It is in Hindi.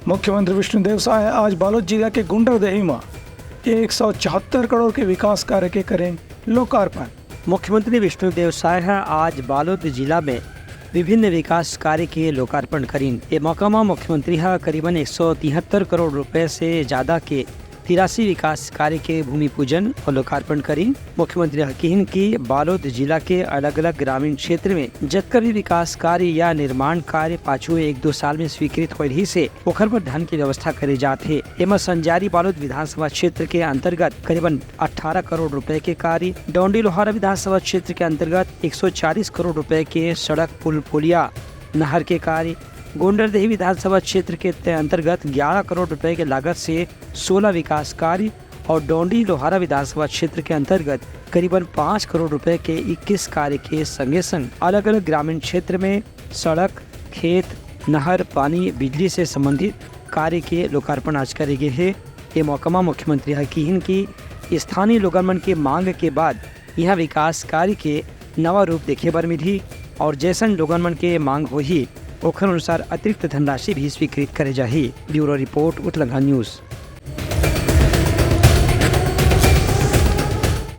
मुख्यमंत्री विष्णुदेव साय आज बालोद जिला के गुंडरदेही में 174 करोड़ के विकास कार्य के करें लोकार्पण। मुख्यमंत्री विष्णुदेव साय आज बालोद जिला में विभिन्न विकास कार्य के लोकार्पण करीन। ये मौका में मुख्यमंत्री करीबन 173 करोड़ रुपए से ज़्यादा के 83 विकास कार्य के भूमि पूजन और लोकार्पण करी। मुख्यमंत्री हकीन की बालोद जिला के अलग अलग ग्रामीण क्षेत्र में जतकर भी विकास कार्य या निर्माण कार्य पाछू 1-2 साल में स्वीकृत हो रही से ओखर पर धन की व्यवस्था करे जाते। एम संजारी बालोद विधानसभा क्षेत्र के अंतर्गत करीबन 18 करोड़ रुपए के कार्य, डोंडी लोहारा विधानसभा क्षेत्र के अंतर्गत 140 करोड़ रुपए के सड़क पुल पुलिया नहर के कार्य, गुंडरदेही विधानसभा क्षेत्र के अंतर्गत 11 करोड़ रुपए के लागत से 16 विकास कार्य और डोंडी लोहारा विधानसभा क्षेत्र के अंतर्गत करीबन 5 करोड़ रुपए के 21 कार्य के संगे संग अलग अलग ग्रामीण क्षेत्र में सड़क, खेत, नहर, पानी, बिजली से संबंधित कार्य के लोकार्पण आज करे गए है। ये मौका में मुख्यमंत्री हकीन की स्थानीय लोगन के मांग के बाद यह विकास कार्य के नवा रूप देखे बर मिली और जैसन लोगन के मांग हो ही ओखर अनुसार अतिरिक्त धनराशि भी स्वीकृत करे जाही। ब्यूरो रिपोर्ट उत्तलंघा न्यूज़।